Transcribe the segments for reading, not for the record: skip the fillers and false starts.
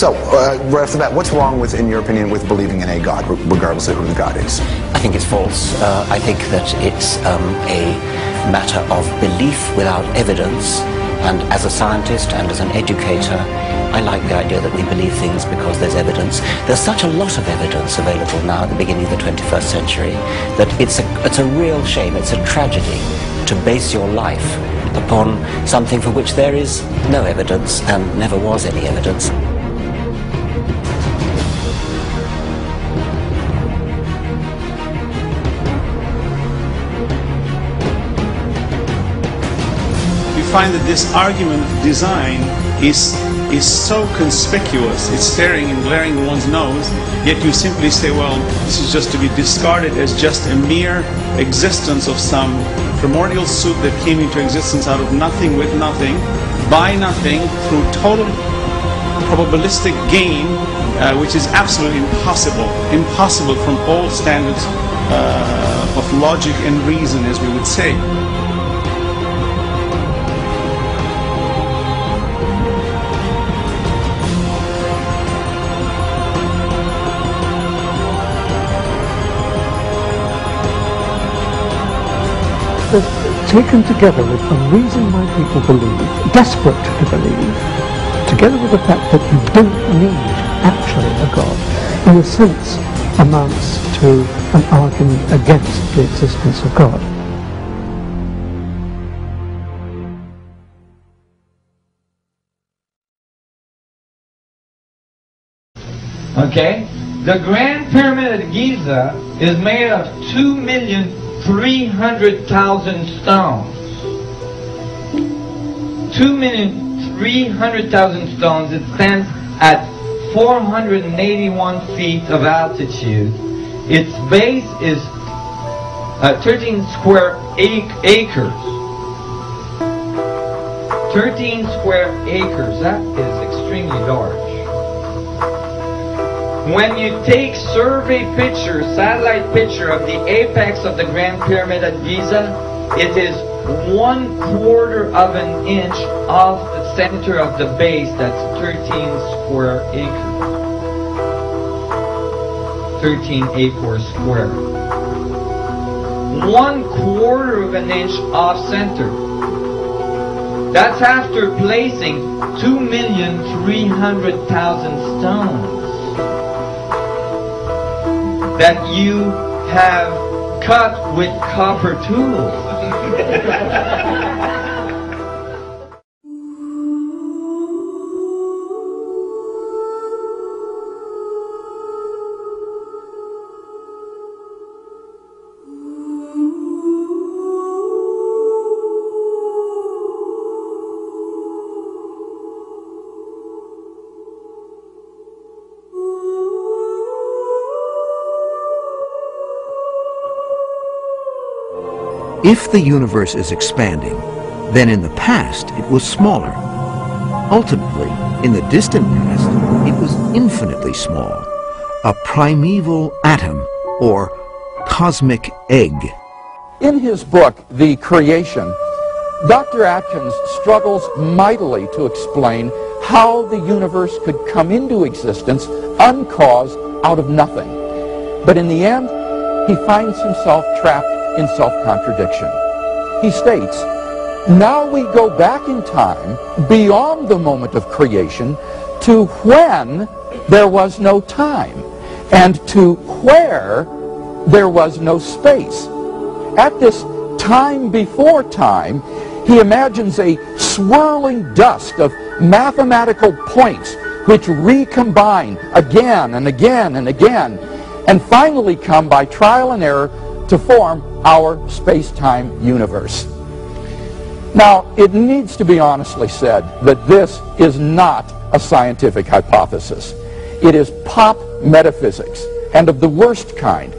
So, right off the bat, what's wrong with, in your opinion, with believing in a God, regardless of who the God is? I think it's false. I think that it's a matter of belief without evidence. And as a scientist and as an educator, I like the idea that we believe things because there's evidence. There's such a lot of evidence available now at the beginning of the 21st century that it's a real shame, it's a tragedy to base your life upon something for which there is no evidence and never was any evidence. Find that this argument of design is so conspicuous, it's staring and glaring in one's nose, yet you simply say, well, this is just to be discarded as just a mere existence of some primordial soup that came into existence out of nothing with nothing, by nothing, through total probabilistic gain, which is absolutely impossible from all standards of logic and reason, as we would say. Taken together with a reason why people believe, desperate to believe, together with the fact that you don't need actually a God, in a sense amounts to an argument against the existence of God. Okay? The Grand Pyramid of Giza is made of 2,300,000 stones. 2,300,000 stones. It stands at 481 feet of altitude. Its base is 13 square acres. 13 square acres. That is extremely large. When you take survey picture, satellite picture of the apex of the Grand Pyramid at Giza, it is 1/4 of an inch off the center of the base. That's 13 square acres. 13 acres square. 1/4 of an inch off center. That's after placing 2,300,000 stones that you have cut with copper tools. If the universe is expanding, then in the past it was smaller. Ultimately, in the distant past, it was infinitely small, a primeval atom or cosmic egg. In his book, The Creation, Dr. Atkins struggles mightily to explain how the universe could come into existence uncaused out of nothing. But in the end, he finds himself trapped in self-contradiction. He states, now we go back in time beyond the moment of creation to when there was no time and to where there was no space. At this time before time, he imagines a swirling dust of mathematical points which recombine again and again and again and finally come by trial and error to form our space-time universe. Now, it needs to be honestly said that this is not a scientific hypothesis. It is pop metaphysics, and of the worst kind,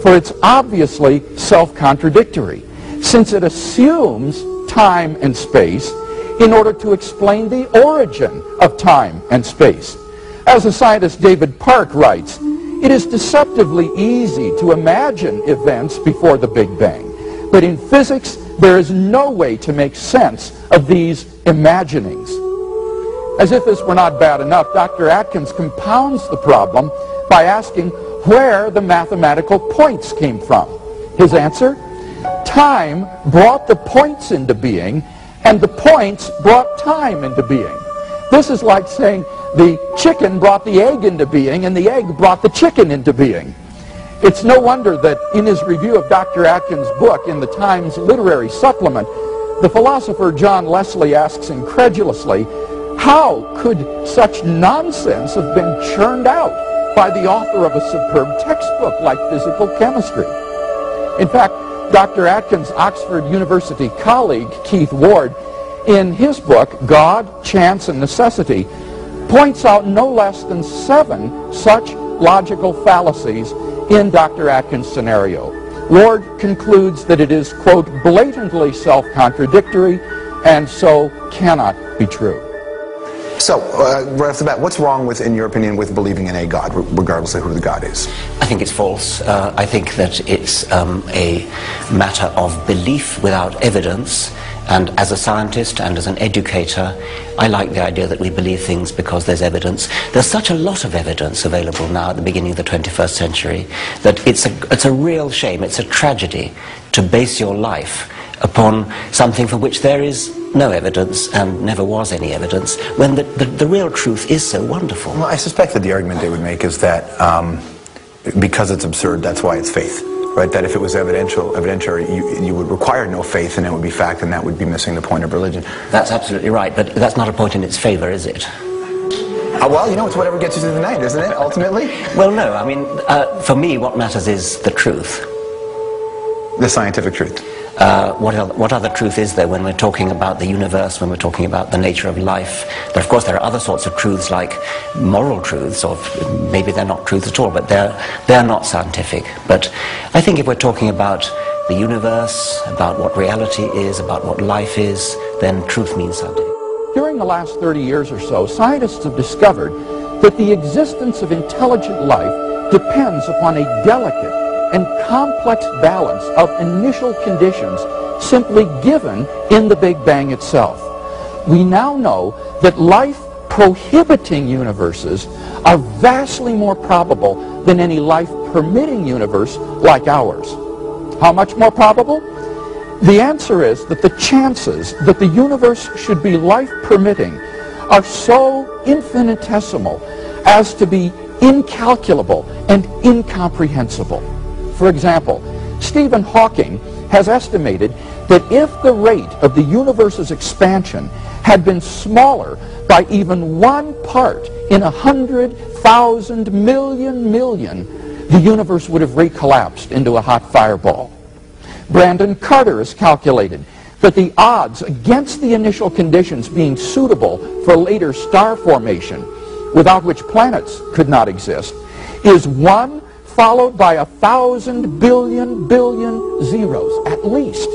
for it's obviously self-contradictory, since it assumes time and space in order to explain the origin of time and space. As the scientist David Park writes, it is deceptively easy to imagine events before the Big Bang, but in physics, there is no way to make sense of these imaginings. As if this were not bad enough, Dr. Atkins compounds the problem by asking where the mathematical points came from. His answer? Time brought the points into being, and the points brought time into being. This is like saying the chicken brought the egg into being, and the egg brought the chicken into being. It's no wonder that in his review of Dr. Atkins' book in the Times Literary Supplement, the philosopher John Leslie asks incredulously, how could such nonsense have been churned out by the author of a superb textbook like physical chemistry? In fact, Dr. Atkins' Oxford University colleague, Keith Ward, in his book, God, Chance, and Necessity, points out no less than 7 such logical fallacies in Dr. Atkins' scenario. Ward concludes that it is, quote, blatantly self-contradictory and so cannot be true. So, right off the bat, what's wrong with, in your opinion, with believing in a God, regardless of who the God is? I think it's false. I think that it's a matter of belief without evidence. And as a scientist and as an educator, I like the idea that we believe things because there's evidence. There's such a lot of evidence available now at the beginning of the 21st century that it's a real shame, it's a tragedy to base your life upon something for which there is no evidence and never was any evidence, when the real truth is so wonderful. Well, I suspect that the argument they would make is that because it's absurd, that's why it's faith. Right, that if it was evidentiary, you would require no faith and it would be fact, and that would be missing the point of religion. That's absolutely right, but that's not a point in its favor, is it? Well, you know, it's whatever gets you through the night, isn't it, ultimately? Well, no, I mean, for me, what matters is the truth. The scientific truth. What other truth is there when we're talking about the universe, when we're talking about the nature of life? Of course, there are other sorts of truths like moral truths, or maybe they're not truths at all, but they're not scientific. But I think if we're talking about the universe, about what reality is, about what life is, then truth means scientific. During the last 30 years or so, scientists have discovered that the existence of intelligent life depends upon a delicate and complex balance of initial conditions simply given in the Big Bang itself. We now know that life-prohibiting universes are vastly more probable than any life-permitting universe like ours. How much more probable? The answer is that the chances that the universe should be life-permitting are so infinitesimal as to be incalculable and incomprehensible. For example, Stephen Hawking has estimated that if the rate of the universe's expansion had been smaller by even 1 part in 100,000 million, the universe would have recollapsed into a hot fireball. Brandon Carter has calculated that the odds against the initial conditions being suitable for later star formation, without which planets could not exist, is 1 followed by 1,000 billion zeros, at least.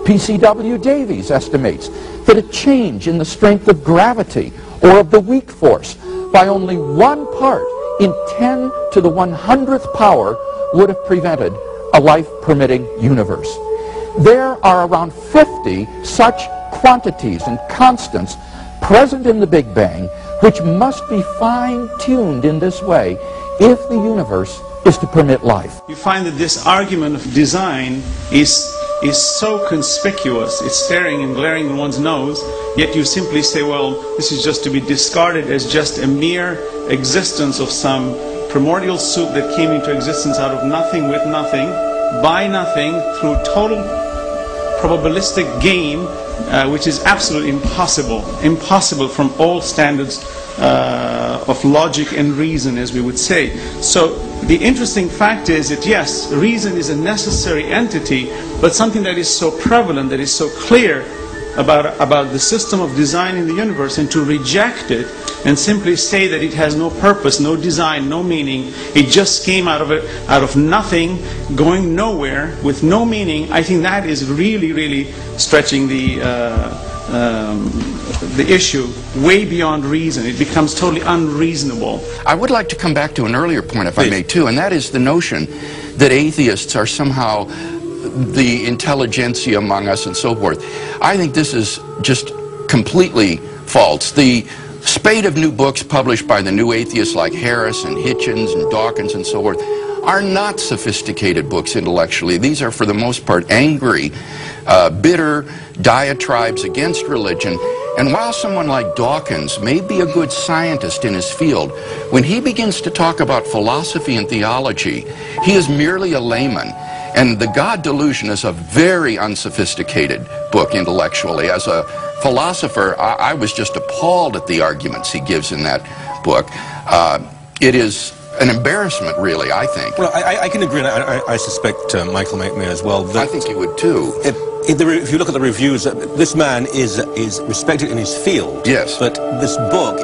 P.C.W. Davies estimates that a change in the strength of gravity or of the weak force by only 1 part in 10 to the 100th power would have prevented a life-permitting universe. There are around 50 such quantities and constants present in the Big Bang which must be fine-tuned in this way if the universe is to permit life. You find that this argument of design is so conspicuous, it's staring and glaring in one's nose, yet you simply say, well, this is just to be discarded as just a mere existence of some primordial soup that came into existence out of nothing with nothing, by nothing, through total probabilistic game, which is absolutely impossible from all standards of logic and reason, as we would say. So the interesting fact is that yes, reason is a necessary entity, but something that is so prevalent, that is so clear about the system of design in the universe, and to reject it and simply say that it has no purpose, no design, no meaning, it just came out of nothing, going nowhere with no meaning, I think that is really stretching the issue way beyond reason. It becomes totally unreasonable. I would like to come back to an earlier point, if I may, too, and that is the notion that atheists are somehow the intelligentsia among us and so forth. I think this is just completely false. The spate of new books published by the new atheists like Harris and Hitchens and Dawkins and so forth are not sophisticated books intellectually. These are, for the most part, angry, bitter diatribes against religion. And while someone like Dawkins may be a good scientist in his field, when he begins to talk about philosophy and theology, he is merely a layman. And The God Delusion is a very unsophisticated book intellectually. As a philosopher, I was just appalled at the arguments he gives in that book. It is an embarrassment, really, I think. Well, I can agree, and I suspect Michael may as well. I think you would too. If you look at the reviews, this man is respected in his field. Yes. But this book,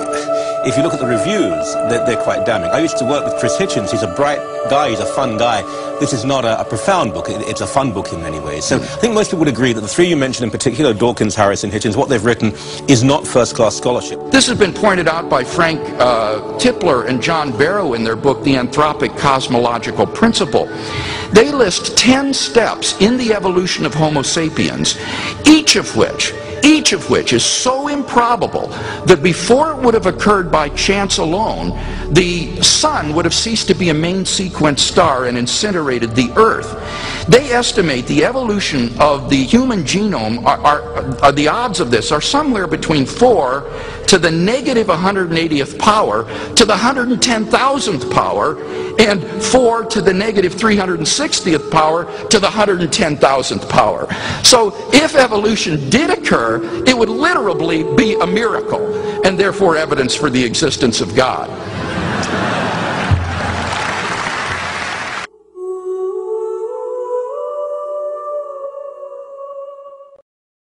if you look at the reviews, they're quite damning. I used to work with Chris Hitchens. He's a bright guy. He's a fun guy. This is not a profound book. It's a fun book in many ways. So I think most people would agree that the three you mentioned in particular, Dawkins, Harris, and Hitchens, what they've written is not first-class scholarship. This has been pointed out by Frank Tipler and John Barrow in their book, The Anthropic Cosmological Principle. They list 10 steps in the evolution of Homo sapiens, each of which is so improbable that before it would have occurred by chance alone, the sun would have ceased to be a main sequence star and incinerated the Earth. They estimate the evolution of the human genome, the odds of this are somewhere between 4 to the negative 180th power to the 110,000th power, and 4 to the negative 360th power to the 110,000th power. So if evolution did occur, it would literally be a miracle, and therefore evidence for the existence of God.